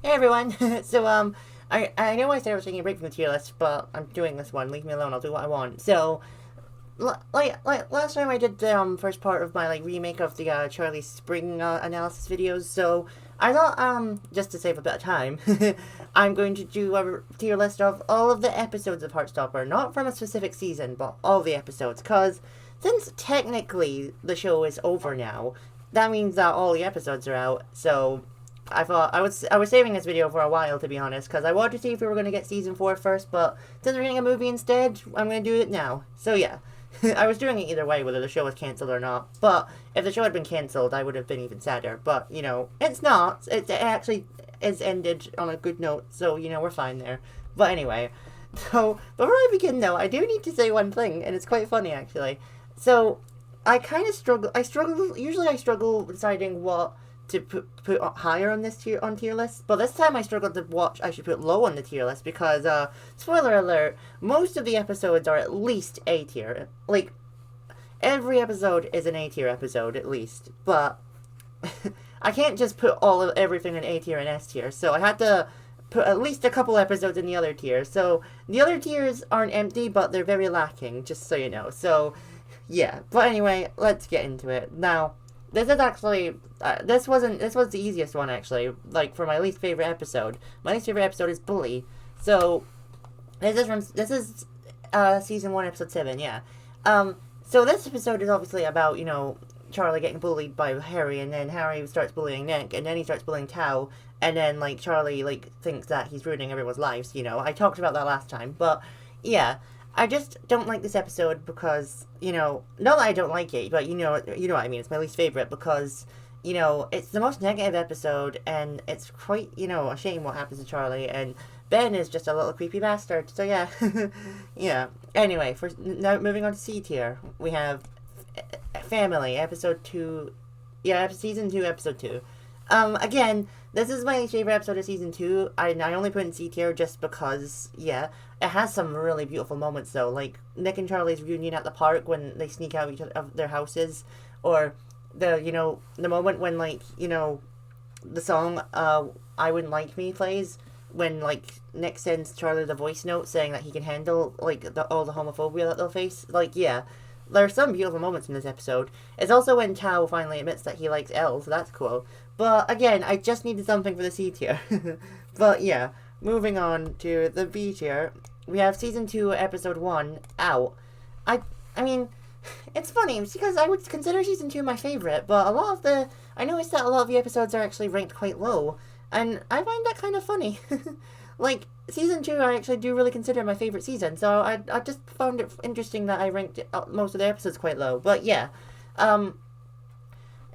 Hey everyone. I know I said I was taking a break from the tier list, but I'm doing this one. Leave me alone. I'll do what I want. So, like last time I did the first part of my remake of the Charlie Spring analysis videos. So I thought just to save a bit of time, I'm going to do a tier list of all of the episodes of Heartstopper, not from a specific season, but all the episodes. Cause since technically the show is over now, that means that all the episodes are out. So I thought I was saving this video for a while, to be honest, because I wanted to see if we were going to get season 4 first, but since we're getting a movie instead, I'm going to do it now. So yeah, I was doing it either way, whether the show was cancelled or not. But if the show had been cancelled, I would have been even sadder. But it's not. It actually is ended on a good note, so we're fine there. But anyway, so before I begin, though, I do need to say one thing, and it's quite funny actually. So I kind of struggle. Usually, I struggle deciding what to put higher on this tier list, but this time I struggled to watch I should put low on the tier list because spoiler alert, most of the episodes are at least A tier. Like every episode is an A tier episode at least, but I can't just put all of everything in A tier and S tier, so I had to put at least a couple episodes in the other tier. So the other tiers aren't empty, but they're very lacking, just so you know. So yeah, but anyway, let's get into it now. This is actually this was the easiest one actually. Like for my least favorite episode, my least favorite episode is Bully. So this is season 1 episode 7. Yeah. So this episode is obviously about Charlie getting bullied by Harry, and then Harry starts bullying Nick, and then he starts bullying Tao, and then Charlie thinks that he's ruining everyone's lives. I talked about that last time, but yeah. I just don't like this episode because, not that I don't like it, but you know what I mean. It's my least favorite because, it's the most negative episode, and it's quite, a shame what happens to Charlie, and Ben is just a little creepy bastard. So yeah, yeah. Anyway, now moving on to C tier, we have Family episode 2. Yeah, season 2, episode 2. Again, this is my favorite episode of season 2. I only put in C tier just because, yeah, it has some really beautiful moments though, like Nick and Charlie's reunion at the park when they sneak out of their houses, or the moment when the song "I Wouldn't Like Me" plays when Nick sends Charlie the voice note saying that he can handle all the homophobia that they'll face. Yeah. There are some beautiful moments in this episode. It's also when Tao finally admits that he likes Elle, so that's cool. But again, I just needed something for the C tier. But yeah, moving on to the B tier, we have season 2, episode 1, Out. I mean, it's funny because I would consider season 2 my favorite, but I noticed that a lot of the episodes are actually ranked quite low, and I find that kind of funny. Season 2 I actually do really consider my favorite season, so I just found it interesting that I ranked most of the episodes quite low. But yeah,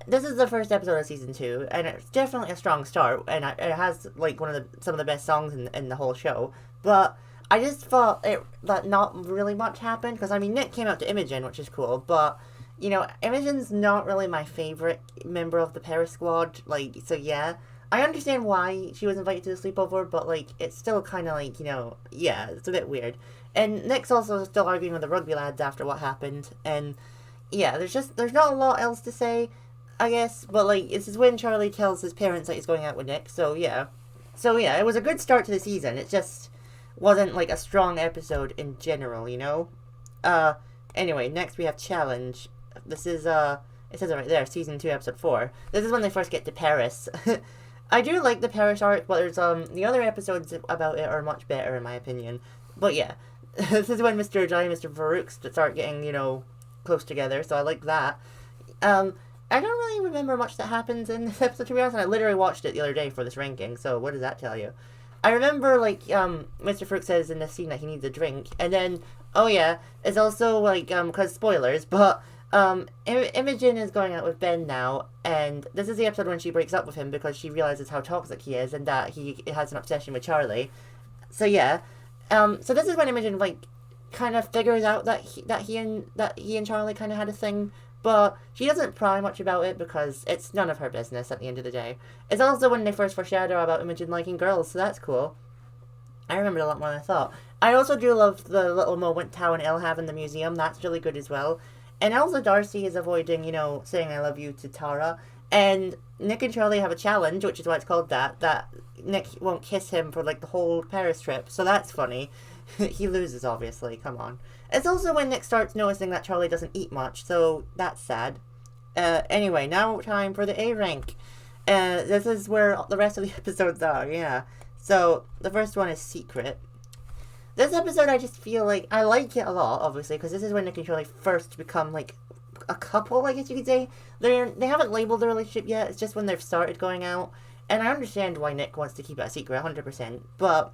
this is the first episode of season 2, and it's definitely a strong start, and it has some of the best songs in the whole show. But I just thought that not really much happened, because Nick came out to Imogen, which is cool, but Imogen's not really my favorite member of the Paris squad. So yeah, I understand why she was invited to the sleepover, but it's still kind of yeah, it's a bit weird. And Nick's also still arguing with the rugby lads after what happened, and yeah, there's not a lot else to say, I guess. But this is when Charlie tells his parents that he's going out with Nick. So yeah, it was a good start to the season. It just wasn't a strong episode in general, Anyway, next we have Challenge. This is it says it right there, season 2, episode 4. This is when they first get to Paris. I do like the Paris arc, but there's the other episodes about it are much better in my opinion. But yeah, this is when Mr. Johnny and Mr. Farouk start getting close together, so I like that. I don't really remember much that happens in this episode, to be honest. And I literally watched it the other day for this ranking, so what does that tell you? I remember Mr. Farouk says in this scene that he needs a drink, and then oh yeah, it's also because spoilers, but Imogen is going out with Ben now, and this is the episode when she breaks up with him because she realizes how toxic he is and that he has an obsession with Charlie. So yeah, so this is when Imogen kind of figures out that he and Charlie kind of had a thing, but she doesn't pry much about it because it's none of her business at the end of the day. It's also when they first foreshadow about Imogen liking girls, so that's cool. I remembered a lot more than I thought. I also do love the little moment Tao and Elle have in the museum. That's really good as well. And also Darcy is avoiding, saying I love you to Tara. And Nick and Charlie have a challenge, which is why it's called that Nick won't kiss him for like the whole Paris trip. So that's funny. He loses, obviously. Come on. It's also when Nick starts noticing that Charlie doesn't eat much, so that's sad. Anyway, now time for the A rank. This is where the rest of the episodes are, yeah. So, the first one is Secret. This episode, I just feel like, I like it a lot, obviously, because this is when Nick and Charlie first become, like, a couple, I guess you could say. They haven't labeled the relationship yet, it's just when they've started going out. And I understand why Nick wants to keep it a secret, 100%. But,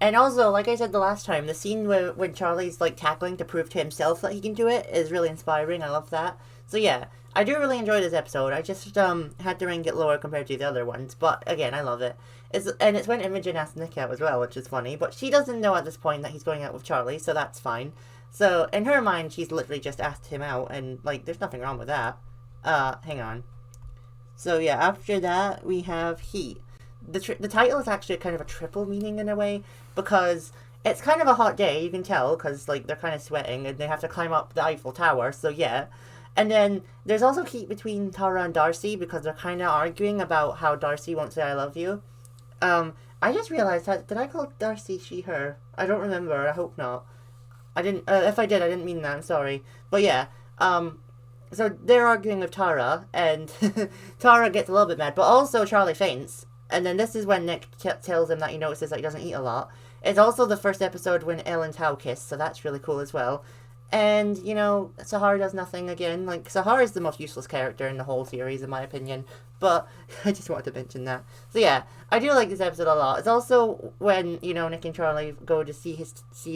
and also, like I said the last time, the scene when Charlie's, like, tackling to prove to himself that he can do it is really inspiring. I love that. So, yeah, I do really enjoy this episode. I just, had to rank it lower compared to the other ones. But, again, I love it. It's when Imogen asks Nick out as well, which is funny. But she doesn't know at this point that he's going out with Charlie, so that's fine. So, in her mind, she's literally just asked him out, and, like, there's nothing wrong with that. Hang on. So, yeah, after that, we have Heat. The title is actually kind of a triple meaning in a way, because it's kind of a hot day, you can tell, because, like, they're kind of sweating, and they have to climb up the Eiffel Tower, so yeah. And then, there's also heat between Tara and Darcy, because they're kind of arguing about how Darcy won't say I love you. I just realized that, did I call Darcy she, her? I don't remember, I hope not. I didn't, if I did, I didn't mean that, I'm sorry. But yeah, so they're arguing with Tara, and Tara gets a little bit mad, but also Charlie faints. And then this is when Nick tells him that he notices that he doesn't eat a lot. It's also the first episode when Elle and Tao kiss, so that's really cool as well. And, you know, Sahar does nothing again. Like, Sahar is the most useless character in the whole series, in my opinion. But I just wanted to mention that. So yeah, I do like this episode a lot. It's also when, you know, Nick and Charlie go to see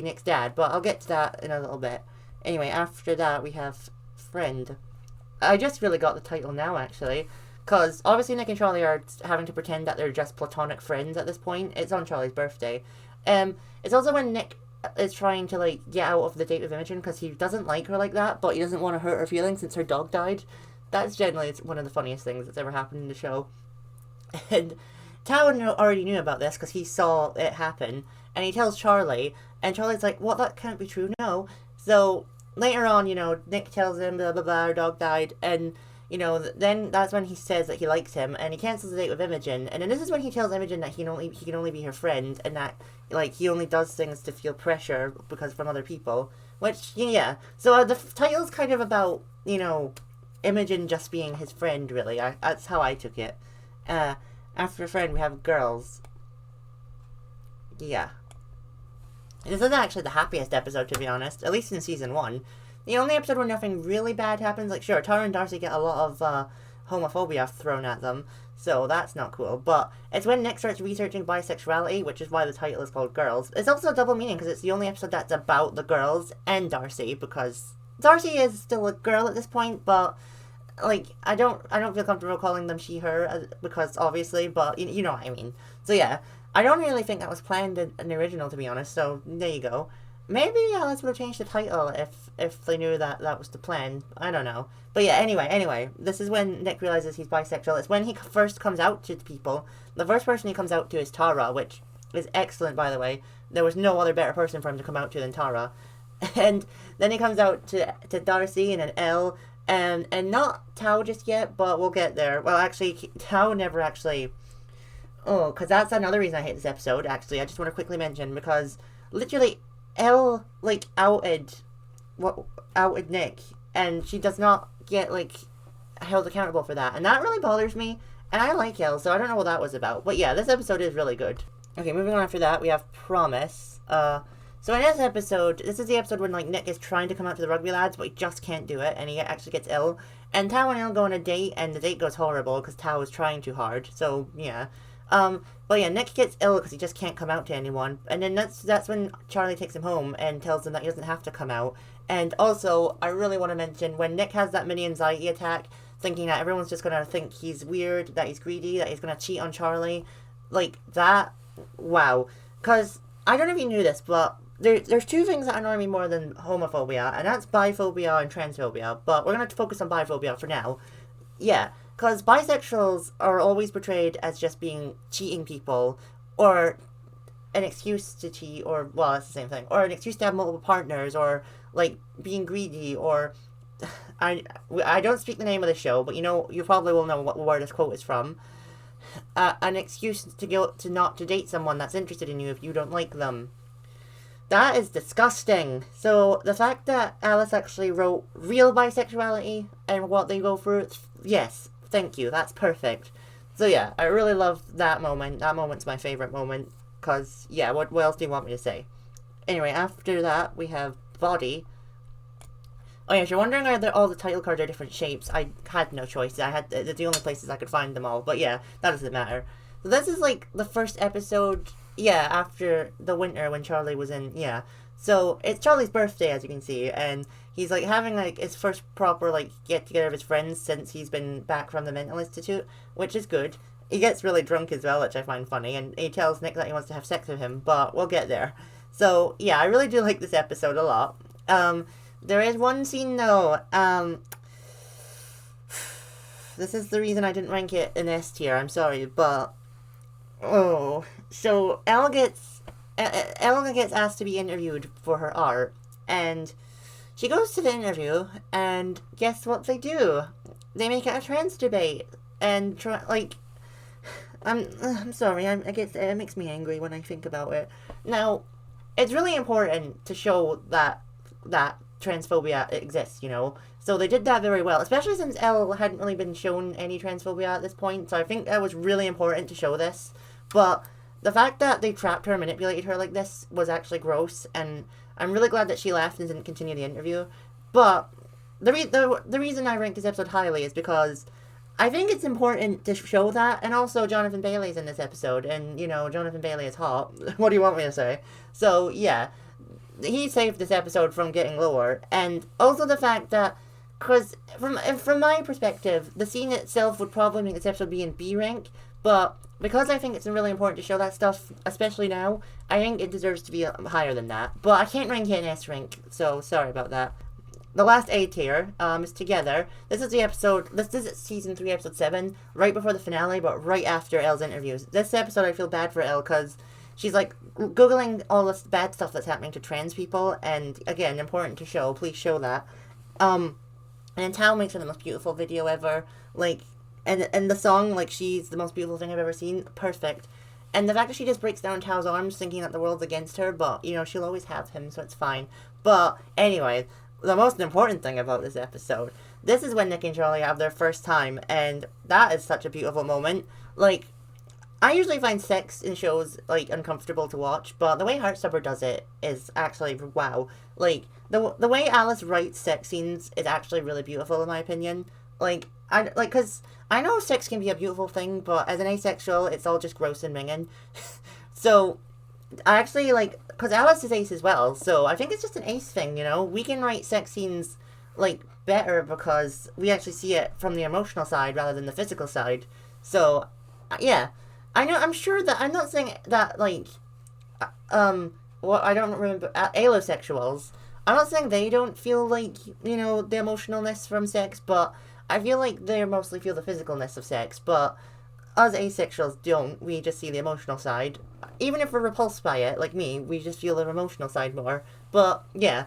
Nick's dad, but I'll get to that in a little bit. Anyway, after that we have Friend. I just really got the title now, actually. Because obviously Nick and Charlie are having to pretend that they're just platonic friends at this point. It's on Charlie's birthday. It's also when Nick is trying to, like, get out of the date with Imogen because he doesn't like her like that, but he doesn't want to hurt her feelings since her dog died. That's generally one of the funniest things that's ever happened in the show. And Tao already knew about this because he saw it happen, and he tells Charlie, and Charlie's like, what, that can't be true, no. So later on, you know, Nick tells him, blah, blah, blah, her dog died, and, you know, then that's when he says that he likes him, and he cancels the date with Imogen, and then this is when he tells Imogen that he can only be her friend, and that, like, he only does things to feel pressure because from other people, which, yeah. So the title's kind of about, you know, Imogen just being his friend, really. That's how I took it. After Friend, we have Girls. Yeah. This is actually the happiest episode, to be honest, at least in season 1. The only episode where nothing really bad happens, like, sure, Tara and Darcy get a lot of homophobia thrown at them, so that's not cool. But it's when Nick starts researching bisexuality, which is why the title is called Girls. It's also a double meaning, because it's the only episode that's about the girls and Darcy, because Darcy is still a girl at this point, but, like, I don't feel comfortable calling them she, her, because obviously, but you know what I mean. So yeah, I don't really think that was planned in the original, to be honest, so there you go. Maybe Alice would have changed the title if they knew that that was the plan. I don't know. But yeah, anyway, this is when Nick realizes he's bisexual. It's when he first comes out to people. The first person he comes out to is Tara, which is excellent, by the way. There was no other better person for him to come out to than Tara. And then he comes out to Darcy and an Elle, and not Tao just yet, but we'll get there. Well, actually, Tao never actually... Oh, because that's another reason I hate this episode, actually. I just want to quickly mention, because literally... Elle, like, outed Nick, and she does not get, like, held accountable for that, and that really bothers me, and I like Elle, so I don't know what that was about, but yeah, this episode is really good. Okay, moving on after that, we have Promise. So in this episode, this is the episode when, like, Nick is trying to come out to the rugby lads, but he just can't do it, and he actually gets ill, and Tao and Elle go on a date, and the date goes horrible, because Tao is trying too hard, so, yeah. But yeah, Nick gets ill because he just can't come out to anyone, and then that's when Charlie takes him home and tells him that he doesn't have to come out. And also, I really want to mention, when Nick has that mini anxiety attack, thinking that everyone's just gonna think he's weird, that he's greedy, that he's gonna cheat on Charlie, like, that, wow. Because, I don't know if you knew this, but there's two things that annoy me more than homophobia, and that's biphobia and transphobia, but we're gonna focus on biphobia for now. Yeah. Because bisexuals are always portrayed as just being cheating people, or an excuse to cheat, or, well, it's the same thing, or an excuse to have multiple partners, or, like, being greedy, or I don't speak the name of the show, but you probably will know where this quote is from. An excuse to not to date someone that's interested in you if you don't like them. That is disgusting. So the fact that Alice actually wrote real bisexuality and what they go through, yes, thank you. That's perfect. So yeah, I really love that moment. That moment's my favorite moment. Cause yeah, what else do you want me to say? Anyway, after that we have Body. Oh yeah, if you're wondering why all the title cards are different shapes, I had no choice. They're the only places I could find them all. But yeah, that doesn't matter. So this is like the first episode, yeah, after the winter when Charlie was in, yeah. So it's Charlie's birthday, as you can see, and he's like having like his first proper like get together of his friends since he's been back from the mental institute, which is good. He gets really drunk as well, which I find funny, and he tells Nick that he wants to have sex with him, but we'll get there. So yeah, I really do like this episode a lot. There is one scene though. This is the reason I didn't rank it in S tier. I'm sorry, but so Ella gets asked to be interviewed for her art, and she goes to the interview, and guess what they do? They make it a trans debate, and I'm sorry. I guess it makes me angry when I think about it. Now, it's really important to show that transphobia exists, So they did that very well, especially since Elle hadn't really been shown any transphobia at this point, so I think that was really important to show this. But the fact that they trapped her and manipulated her like this was actually gross, and I'm really glad that she left and didn't continue the interview. But the reason I ranked this episode highly is because I think it's important to show that, and also Jonathan Bailey's in this episode, and, Jonathan Bailey is hot. What do you want me to say? So, yeah. He saved this episode from getting lower, and also the fact that, because from my perspective, the scene itself would probably make this episode be in B rank, but because I think it's really important to show that stuff, especially now, I think it deserves to be higher than that. But I can't rank it in S rank, so sorry about that. The last A tier is Together. This is the episode. This is season 3, episode 7, right before the finale, but right after Elle's interviews. This episode, I feel bad for Elle because she's like googling all this bad stuff that's happening to trans people, and again, important to show. Please show that. And Tao makes her the most beautiful video ever. And the song, she's the most beautiful thing I've ever seen. Perfect. And the fact that she just breaks down Tao's arms, thinking that the world's against her, but she'll always have him, so it's fine. But anyway, the most important thing about this episode, this is when Nick and Charlie have their first time, and that is such a beautiful moment. I usually find sex in shows, uncomfortable to watch, but the way Heartstopper does it is actually, wow. The way Alice writes sex scenes is actually really beautiful, in my opinion. Because I know sex can be a beautiful thing, but as an asexual, it's all just gross and minging. So, I actually, because Alice is ace as well, so I think it's just an ace thing, We can write sex scenes, better because we actually see it from the emotional side rather than the physical side. So, yeah. I'm sure that, I'm not saying that, I don't remember, alosexuals, I'm not saying they don't feel, the emotionalness from sex, but I feel like they mostly feel the physicalness of sex, but us asexuals don't, we just see the emotional side. Even if we're repulsed by it, like me, we just feel the emotional side more, but, yeah.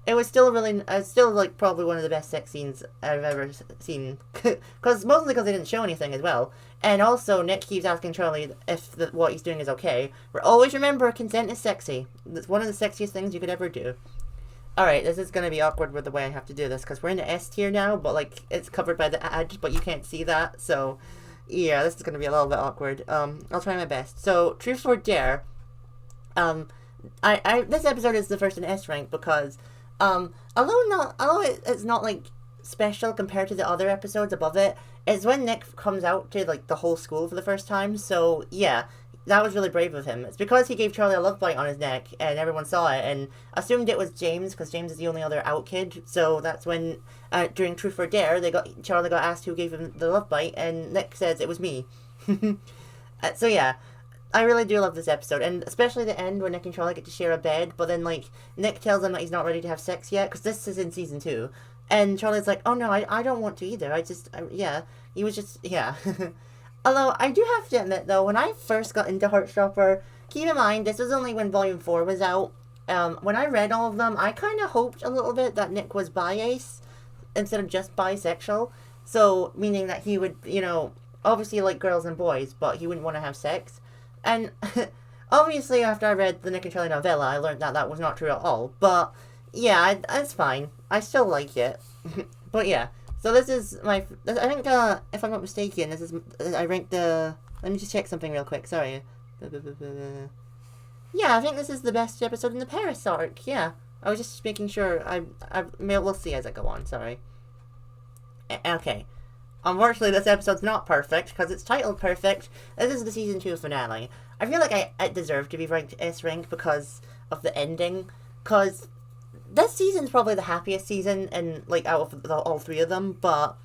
It was still probably one of the best sex scenes I've ever seen. Mostly because they didn't show anything as well. And also, Nick keeps asking Charlie if what he's doing is okay. Always remember, consent is sexy. It's one of the sexiest things you could ever do. Alright, this is going to be awkward with the way I have to do this, because we're in the S tier now, but, it's covered by the ad, but you can't see that, so, yeah, this is going to be a little bit awkward. I'll try my best. So, Truth or Dare, this episode is the first in S rank because, although it's not special compared to the other episodes above it, it's when Nick comes out to the whole school for the first time. So yeah, that was really brave of him. It's because he gave Charlie a love bite on his neck, and everyone saw it and assumed it was James because James is the only other out kid. So that's when during Truth or Dare, Charlie got asked who gave him the love bite, and Nick says it was me. So yeah. I really do love this episode, and especially the end when Nick and Charlie get to share a bed, but then, Nick tells him that he's not ready to have sex yet, because this is in season 2, and Charlie's like, oh no, I don't want to either, he was just, yeah. Although, I do have to admit, though, when I first got into Heartstopper, keep in mind, this was only when Volume 4 was out, When I read all of them, I kind of hoped a little bit that Nick was bi-ace instead of just bisexual. So, meaning that he would, obviously like girls and boys, but he wouldn't want to have sex. And obviously, after I read the Nick and Charlie novella, I learned that that was not true at all. But yeah, it's fine. I still like it. But yeah, so this is my. I think, if I'm not mistaken, this is. I ranked the. Let me just check something real quick. Sorry. Yeah, I think this is the best episode in the Paris arc. Yeah, I was just making sure. We'll see as I go on. Sorry. Okay. Unfortunately, this episode's not perfect because it's titled Perfect. This is the season 2 finale. I feel like I deserve to be ranked S rank because of the ending. Because this season's probably the happiest season in out of all three of them. But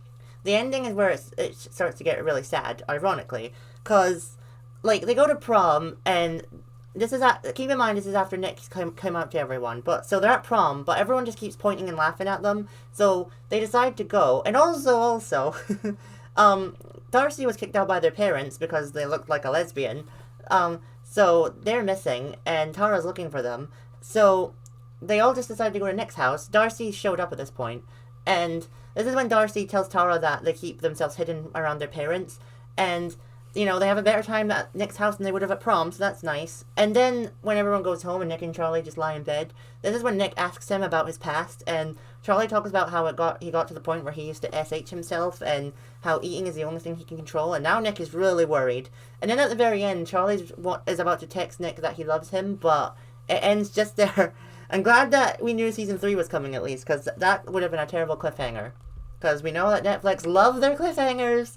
the ending is where it starts to get really sad. Ironically, because they go to prom and keep in mind this is after Nick came out to everyone, but so they're at prom, but everyone just keeps pointing and laughing at them, so they decide to go. And also Darcy was kicked out by their parents because they looked like a lesbian, so they're missing and Tara's looking for them, so they all just decided to go to Nick's house. Darcy showed up at this point, and this is when Darcy tells Tara that they keep themselves hidden around their parents, and they have a better time at Nick's house than they would have at prom, so that's nice. And then when everyone goes home and Nick and Charlie just lie in bed, this is when Nick asks him about his past, and Charlie talks about how he got to the point where he used to SH himself, and how eating is the only thing he can control, and now Nick is really worried. And then at the very end, Charlie is about to text Nick that he loves him, but it ends just there. I'm glad that we knew season 3 was coming at least, because that would have been a terrible cliffhanger. Because we know that Netflix love their cliffhangers.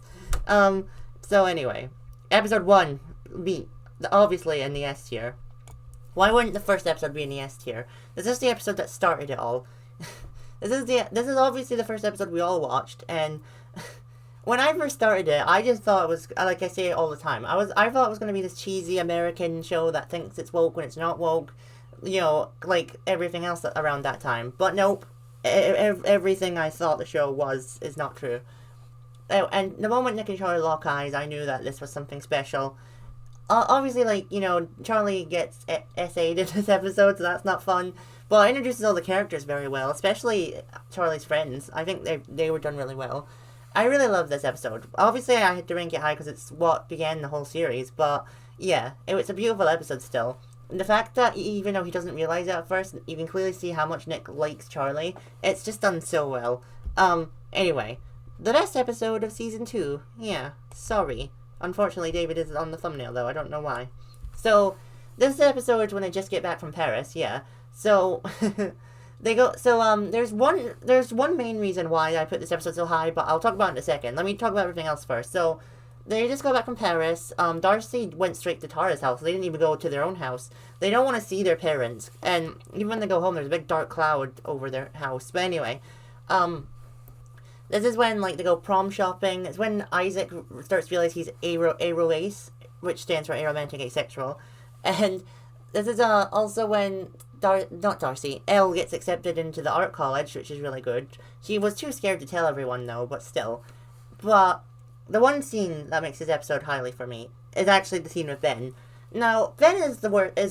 So anyway, episode 1, obviously in the S tier. Why wouldn't the first episode be in the S tier? This is the episode that started it all. This is obviously the first episode we all watched, and when I first started it, I just thought it was, like I say it all the time, I thought it was going to be this cheesy American show that thinks it's woke when it's not woke, like everything else around that time. But nope, everything I thought the show is not true. And the moment Nick and Charlie lock eyes, I knew that this was something special. Obviously, Charlie gets essayed in this episode, so that's not fun. But it introduces all the characters very well, especially Charlie's friends. I think they were done really well. I really love this episode. Obviously, I had to rank it high because it's what began the whole series. But yeah, it's a beautiful episode still. And the fact that even though he doesn't realize it at first, you can clearly see how much Nick likes Charlie. It's just done so well. Anyway. The best episode of season 2. Yeah, sorry. Unfortunately, David is on the thumbnail, though. I don't know why. So, this episode is when they just get back from Paris, yeah. So, they go, so, there's one main reason why I put this episode so high, but I'll talk about it in a second. Let me talk about everything else first. So, they just go back from Paris. Darcy went straight to Tara's house. They didn't even go to their own house. They don't want to see their parents. And even when they go home, there's a big dark cloud over their house. But anyway, this is when, they go prom shopping. It's when Isaac starts to realize he's aroace, which stands for aromantic asexual. And this is also when not Darcy, Elle gets accepted into the art college, which is really good. She was too scared to tell everyone, though, but still. But the one scene that makes this episode highly for me is actually the scene with Ben. Now, Ben is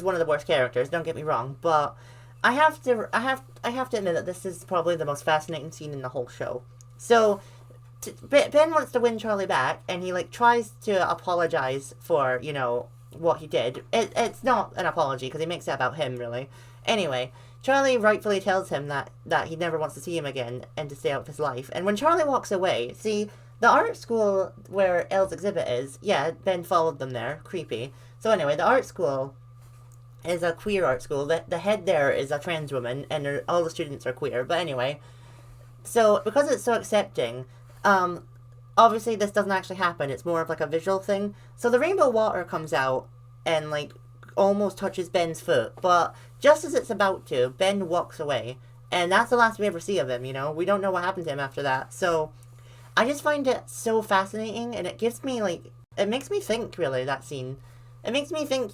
one of the worst characters, don't get me wrong, but I have to admit that this is probably the most fascinating scene in the whole show. So, Ben wants to win Charlie back, and he, tries to apologize for, what he did. It's not an apology, because he makes it about him, really. Anyway, Charlie rightfully tells him that he never wants to see him again, and to stay out of his life. And when Charlie walks away, see, the art school where Elle's exhibit is, yeah, Ben followed them there. Creepy. So anyway, the art school is a queer art school. The head there is a trans woman, and all the students are queer. But anyway, so because it's so accepting, obviously this doesn't actually happen. It's more of a visual thing. So the rainbow water comes out and almost touches Ben's foot, but just as it's about to, Ben walks away, and that's the last we ever see of him. We don't know what happened to him after that. So I just find it so fascinating, and it gives me it makes me think, really, that scene. It makes me think,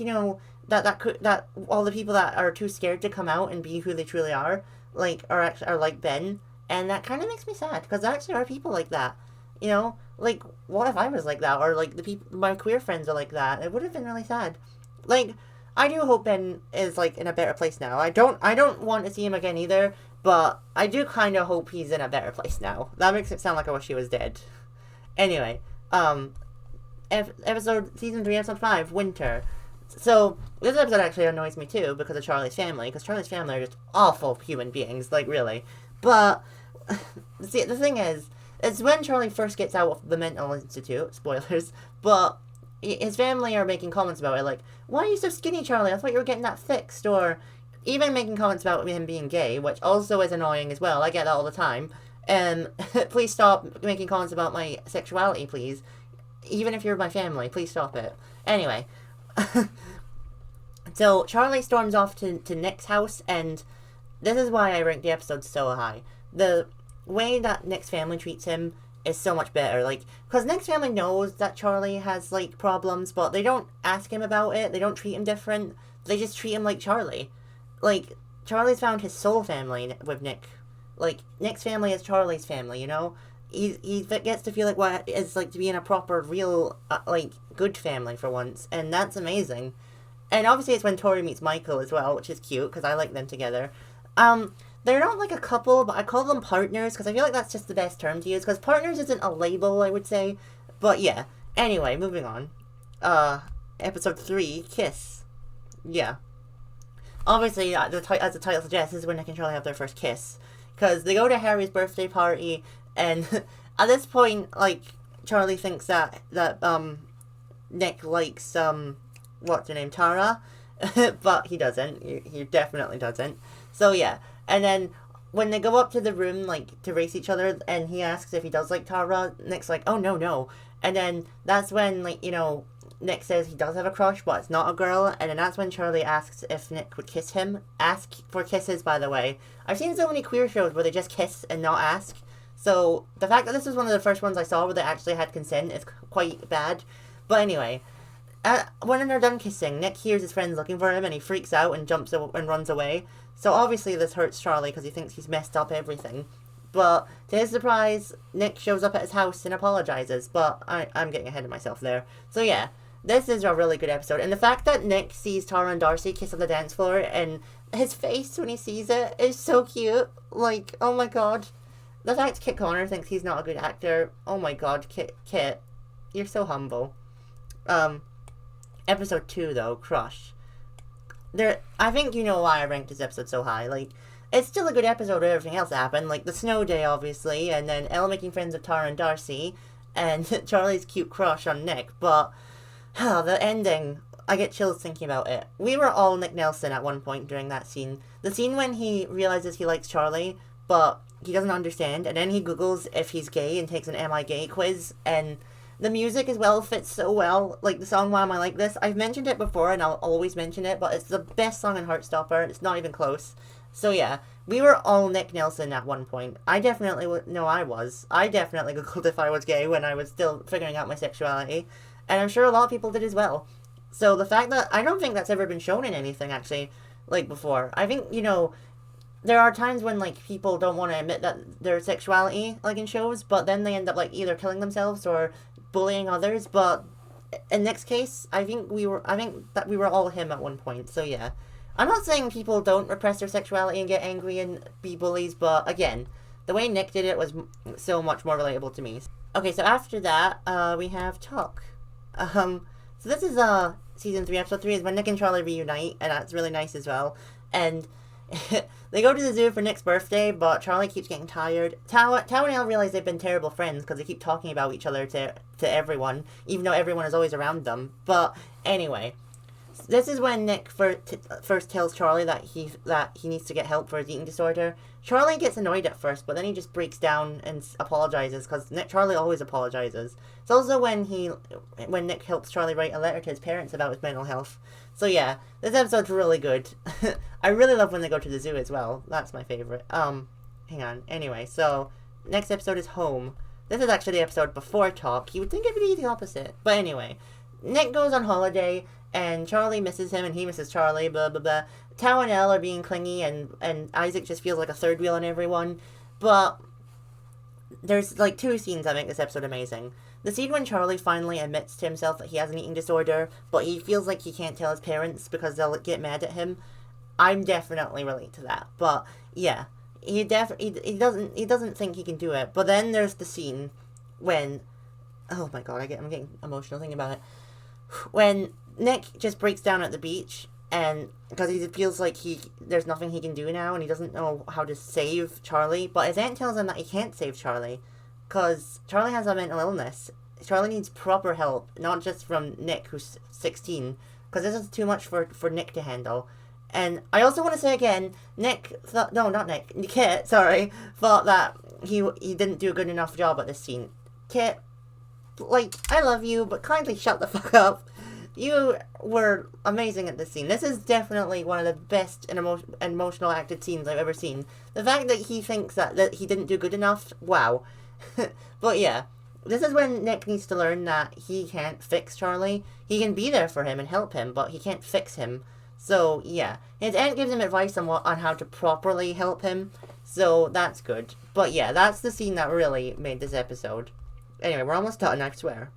that all the people that are too scared to come out and be who they truly are are like Ben. And that kind of makes me sad, because there actually are people like that. What if I was like that? Or, the people, my queer friends are like that? It would have been really sad. I do hope Ben is, like, in a better place now. I don't want to see him again either, but I do kind of hope he's in a better place now. That makes it sound like I wish he was dead. Anyway, season 3, episode 5, Winter. So, this episode actually annoys me too because of Charlie's family, because Charlie's family are just awful human beings, like, really. But, see, the thing is, it's when Charlie first gets out of the mental institute, spoilers, but his family are making comments about it, like, why are you so skinny, Charlie? I thought you were getting that fixed, or even making comments about him being gay, which also is annoying as well. I get that all the time. Please stop making comments about my sexuality, please. Even if you're my family, please stop it. Anyway, so Charlie storms off to Nick's house, and this is why I rank the episode so high. The way that Nick's family treats him is so much better, like, because Nick's family knows that Charlie has, like, problems, but they don't ask him about it, they don't treat him different, they just treat him like Charlie. Like, Charlie's found his soul family with Nick. Like, Nick's family is Charlie's family, you know? He gets to feel like what it's like to be in a proper, real, like, good family for once, and that's amazing. And obviously it's when Tori meets Michael as well, which is cute, because I like them together. They're not like a couple, but I call them partners, because I feel like that's just the best term to use, because partners isn't a label, I would say. But yeah. Anyway, moving on. Episode 3, Kiss. Yeah. Obviously, as the title suggests, this is when Nick and Charlie have their first kiss. Because they go to Harry's birthday party, and at this point, like, Charlie thinks that Nick likes, what's her name, Tara? But he doesn't. He definitely doesn't. So yeah. And then when they go up to the room, like, to race each other, and he asks if he does like Tara, Nick's like, oh, no. And then that's when, like, you know, Nick says he does have a crush, but it's not a girl, and then that's when Charlie asks if Nick would kiss him. Ask for kisses, by the way. I've seen so many queer shows where they just kiss and not ask, so the fact that this was one of the first ones I saw where they actually had consent is quite bad. But anyway, when they're done kissing, Nick hears his friends looking for him, and he freaks out and jumps and runs away. So obviously this hurts Charlie because he thinks he's messed up everything. But to his surprise, Nick shows up at his house and apologizes, but I'm getting ahead of myself there. So yeah, this is a really good episode. And the fact that Nick sees Tara and Darcy kiss on the dance floor, and his face when he sees it is so cute. Like, oh my god. The fact Kit Connor thinks he's not a good actor, oh my god, Kit, you're so humble. Episode 2 though, Crush. I think you know why I ranked this episode so high. Like, it's still a good episode of everything else that happened, like the snow day, obviously, and then Elle making friends with Tara and Darcy, and Charlie's cute crush on Nick, but the ending, I get chills thinking about it. We were all Nick Nelson at one point during that scene. The scene when he realizes he likes Charlie, but he doesn't understand, and then he Googles if he's gay and takes an Am I Gay quiz, and the music as well fits so well. Like, the song Why Am I Like This, I've mentioned it before and I'll always mention it, but it's the best song in Heartstopper. It's not even close. So yeah, we were all Nick Nelson at one point. I definitely was. I definitely Googled if I was gay when I was still figuring out my sexuality, and I'm sure a lot of people did as well. So the fact that, I don't think that's ever been shown in anything, actually, like, before. I think, you know, there are times when, like, people don't want to admit that their sexuality, like, in shows, but then they end up, like, either killing themselves or bullying others. But in Nick's case, I think that we were all him at one point. So yeah, I'm not saying people don't repress their sexuality and get angry and be bullies, but again, the way Nick did it was so much more relatable to me. Okay, so after that, we have Talk. So this is season 3, episode 3 is when Nick and Charlie reunite, and that's really nice as well. And they go to the zoo for Nick's birthday, but Charlie keeps getting tired. Tao and Elle realize they've been terrible friends because they keep talking about each other to everyone, even though everyone is always around them. But anyway, this is when Nick first tells Charlie that he needs to get help for his eating disorder. Charlie gets annoyed at first, but then he just breaks down and apologizes, because Charlie always apologizes. It's also when Nick helps Charlie write a letter to his parents about his mental health. So yeah, this episode's really good. I really love when they go to the zoo as well. That's my favorite. Hang on. Anyway, so next episode is Home. This is actually the episode before Talk. You would think it would be the opposite. But anyway, Nick goes on holiday, and Charlie misses him, and he misses Charlie, blah, blah, blah. Tao and Elle are being clingy, and Isaac just feels like a third wheel on everyone. But there's, like, 2 scenes that make this episode amazing. the scene when Charlie finally admits to himself that he has an eating disorder, but he feels like he can't tell his parents because they'll get mad at him. I'm definitely relate to that. But yeah, he doesn't think he can do it. But then there's the scene when, oh my god, I'm getting emotional thinking about it. When Nick just breaks down at the beach, and because he feels like there's nothing he can do now, and he doesn't know how to save Charlie. But his aunt tells him that he can't save Charlie, because Charlie has a mental illness. Charlie needs proper help, not just from Nick, who's 16, because this is too much for Nick to handle. And I also want to say again, Kit, sorry, thought that he didn't do a good enough job at this scene. Kit, like, I love you, but kindly shut the fuck up. You were amazing at this scene. This is definitely one of the best and emotional acted scenes I've ever seen. The fact that he thinks that he didn't do good enough, wow. But yeah, this is when Nick needs to learn that he can't fix Charlie. He can be there for him and help him, but he can't fix him. So yeah, his aunt gives him advice on how to properly help him. So that's good. But yeah, that's the scene that really made this episode. Anyway, we're almost done, I swear.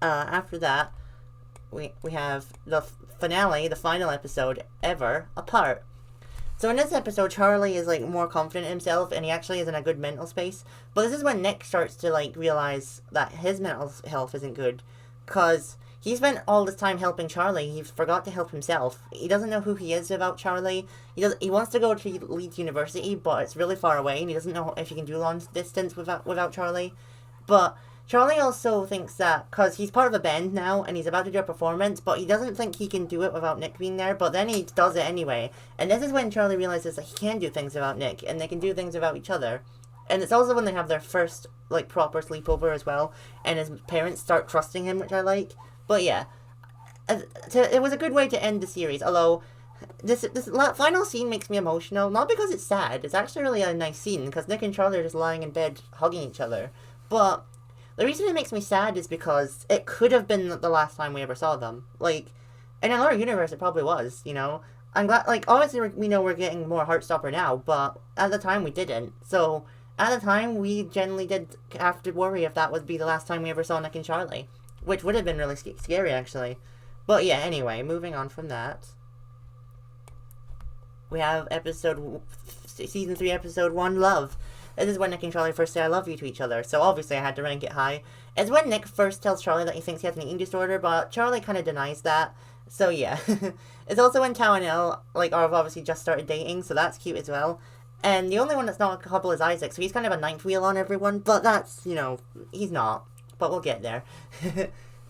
After that, we have the finale, the final episode ever, Apart. So in this episode, Charlie is, like, more confident in himself, and he actually is in a good mental space. But this is when Nick starts to, like, realize that his mental health isn't good. Because he spent all this time helping Charlie, he forgot to help himself. He doesn't know who he is without Charlie. He wants to go to Leeds University, but it's really far away, and he doesn't know if he can do long distance without Charlie. But Charlie also thinks that, because he's part of a band now, and he's about to do a performance, but he doesn't think he can do it without Nick being there, but then he does it anyway. And this is when Charlie realizes that he can do things without Nick, and they can do things without each other. And it's also when they have their first, like, proper sleepover as well, and his parents start trusting him, which I like. But yeah, it was a good way to end the series, although this final scene makes me emotional, not because it's sad, it's actually really a nice scene, because Nick and Charlie are just lying in bed hugging each other. But the reason it makes me sad is because it could have been the last time we ever saw them. Like, in another universe it probably was, you know? I'm glad, like, obviously we know we're getting more Heartstopper now, but at the time we didn't. So, at the time we generally did have to worry if that would be the last time we ever saw Nick and Charlie. Which would have been really scary, actually. But yeah, anyway, moving on from that. We have Season 3, Episode 1, Love. This is when Nick and Charlie first say I love you to each other, so obviously I had to rank it high. It's when Nick first tells Charlie that he thinks he has an eating disorder, but Charlie kind of denies that. So yeah. It's also when Tao and Elle, like, have obviously just started dating, so that's cute as well. And the only one that's not a couple is Isaac, so he's kind of a ninth wheel on everyone, but that's, you know, he's not. But we'll get there.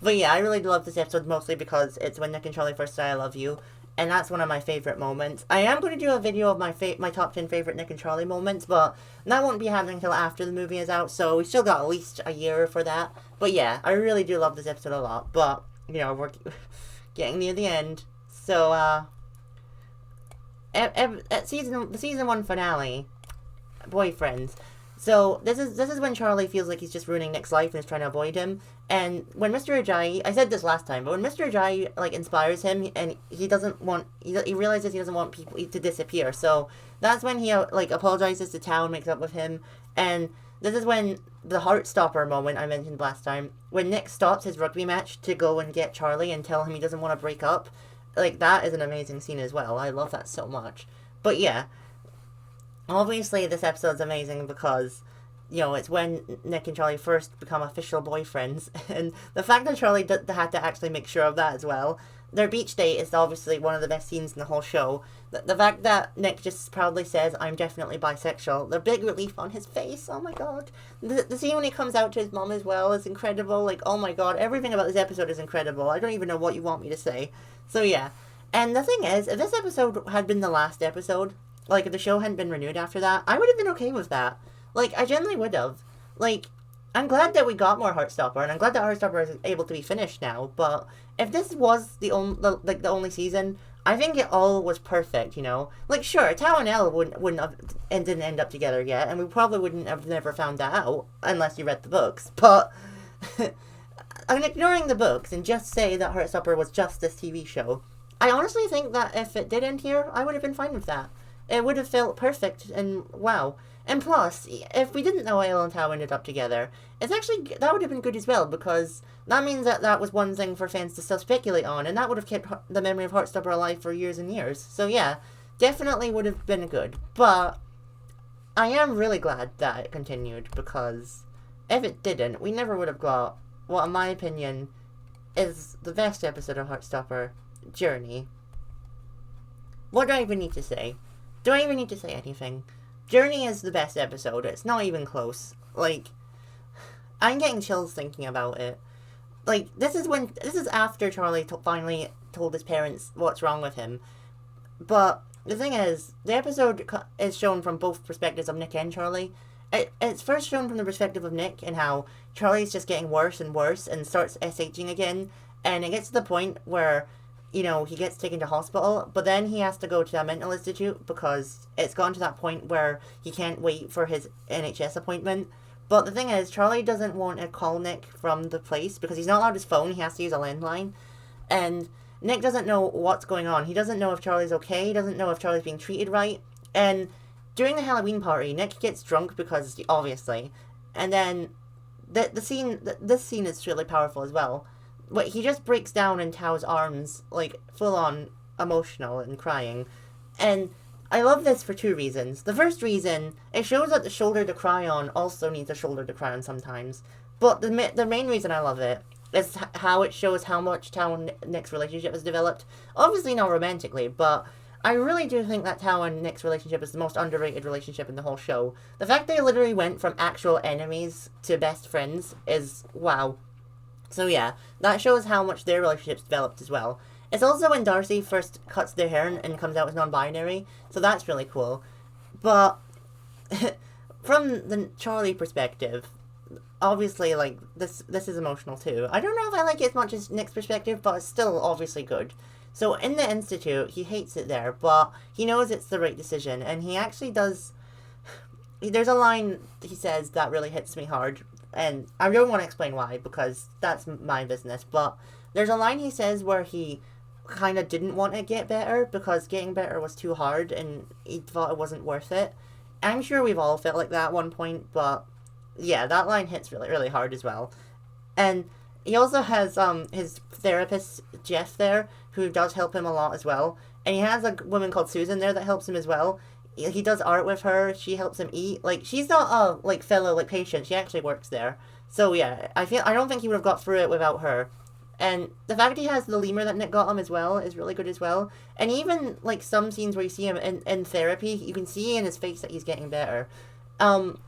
But yeah, I really love this episode mostly because it's when Nick and Charlie first say I love you. And that's one of my favourite moments. I am going to do a video of my top 10 favourite Nick and Charlie moments, but that won't be happening until after the movie is out, so we still got at least a year for that. But yeah, I really do love this episode a lot, but, you know, we're getting near the end. So, at season 1 finale, Boyfriends. So, this is when Charlie feels like he's just ruining Nick's life and is trying to avoid him. And when Mr. Ajayi, I said this last time, but when Mr. Ajayi, like, inspires him, and he realizes he doesn't want people to disappear. So, that's when he, like, apologizes to Tao and makes up with him. And this is when the Heartstopper moment I mentioned last time, when Nick stops his rugby match to go and get Charlie and tell him he doesn't want to break up. Like, that is an amazing scene as well. I love that so much. But yeah, obviously this episode's amazing because, you know, it's when Nick and Charlie first become official boyfriends, and the fact that Charlie had to actually make sure of that as well. Their beach date is obviously one of the best scenes in the whole show. The fact that Nick just proudly says, I'm definitely bisexual, the big relief on his face, oh my god. The scene when he comes out to his mom as well is incredible, like, oh my god, everything about this episode is incredible. I don't even know what you want me to say. So yeah, and the thing is, if this episode had been the last episode, like, if the show hadn't been renewed after that, I would have been okay with that. Like, I genuinely would have. Like, I'm glad that we got more Heartstopper, and I'm glad that Heartstopper is able to be finished now, but if this was the only season, I think it all was perfect, you know? Like, sure, Tao and Elle wouldn't have, and didn't end up together yet, and we probably wouldn't have never found that out, unless you read the books, but I'm ignoring the books and just say that Heartstopper was just this TV show. I honestly think that if it did end here, I would have been fine with that. it would have felt perfect, and wow. And plus, if we didn't know Elle and Tao ended up together, it's actually, that would have been good as well, because that means that that was one thing for fans to still speculate on, and that would have kept the memory of Heartstopper alive for years and years. So yeah, definitely would have been good. But I am really glad that it continued, because if it didn't, we never would have got what, in my opinion, is the best episode of Heartstopper, Journey. What do I even need to say? Do I even need to say anything? Journey is the best episode. It's not even close. Like, I'm getting chills thinking about it. Like, this is after Charlie finally told his parents what's wrong with him. But the thing is, the episode is shown from both perspectives of Nick and Charlie. It's first shown from the perspective of Nick and how Charlie's just getting worse and worse and starts SHing again. And it gets to the point where, you know, he gets taken to hospital, but then he has to go to a mental institute because it's gone to that point where he can't wait for his NHS appointment. But the thing is, Charlie doesn't want to call Nick from the place because he's not allowed his phone, he has to use a landline. And Nick doesn't know what's going on. He doesn't know if Charlie's okay, he doesn't know if Charlie's being treated right. And during the Halloween party, Nick gets drunk because, obviously, and then this scene is really powerful as well. But he just breaks down in Tao's arms, like, full-on emotional and crying. And I love this for two reasons. The first reason, it shows that the shoulder to cry on also needs a shoulder to cry on sometimes. But the main reason I love it is how it shows how much Tao and Nick's relationship has developed. Obviously not romantically, but I really do think that Tao and Nick's relationship is the most underrated relationship in the whole show. The fact they literally went from actual enemies to best friends is wow. So yeah, that shows how much their relationship's developed as well. It's also when Darcy first cuts their hair and comes out as non-binary, so that's really cool. But from the Charlie perspective, obviously, like, this is emotional too. I don't know if I like it as much as Nick's perspective, but it's still obviously good. So in the institute, he hates it there, but he knows it's the right decision, and he actually does. There's a line he says that really hits me hard, and I don't want to explain why, because that's my business, but there's a line he says where he kind of didn't want to get better because getting better was too hard and he thought it wasn't worth it. I'm sure we've all felt like that at one point, but yeah, that line hits really, really hard as well. And he also has his therapist, Jeff, there, who does help him a lot as well. And he has a woman called Susan there that helps him as well. He does art with her. She helps him eat. Like, she's not a, like, fellow, like, patient. She actually works there. So, yeah, I don't think he would have got through it without her. And the fact he has the lemur that Nick got him as well is really good as well. And even, like, some scenes where you see him in therapy, you can see in his face that he's getting better.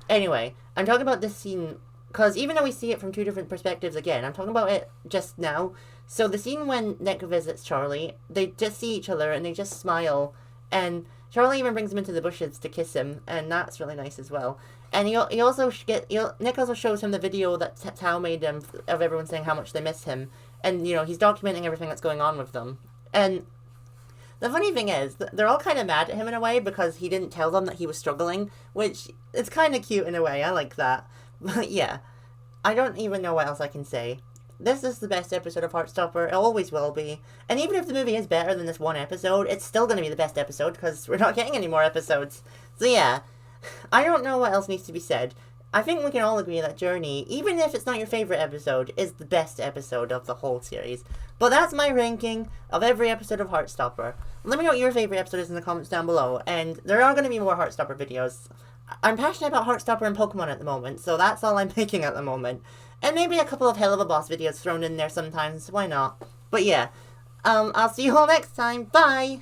Anyway, I'm talking about this scene, because even though we see it from two different perspectives again, I'm talking about it just now. So the scene when Nick visits Charlie, they just see each other and they just smile, and Charlie even brings him into the bushes to kiss him, and that's really nice as well. And Nick also shows him the video that Tao made him of everyone saying how much they miss him, and, you know, he's documenting everything that's going on with them. And the funny thing is, they're all kind of mad at him in a way because he didn't tell them that he was struggling, which is kind of cute in a way. I like that. But yeah, I don't even know what else I can say. This is the best episode of Heartstopper. It always will be. And even if the movie is better than this one episode, it's still going to be the best episode because we're not getting any more episodes. So yeah, I don't know what else needs to be said. I think we can all agree that Journey, even if it's not your favourite episode, is the best episode of the whole series. But that's my ranking of every episode of Heartstopper. Let me know what your favourite episode is in the comments down below, and there are going to be more Heartstopper videos. I'm passionate about Heartstopper and Pokemon at the moment, so that's all I'm making at the moment. And maybe a couple of Hell of a Boss videos thrown in there sometimes, why not? But yeah, I'll see you all next time, bye!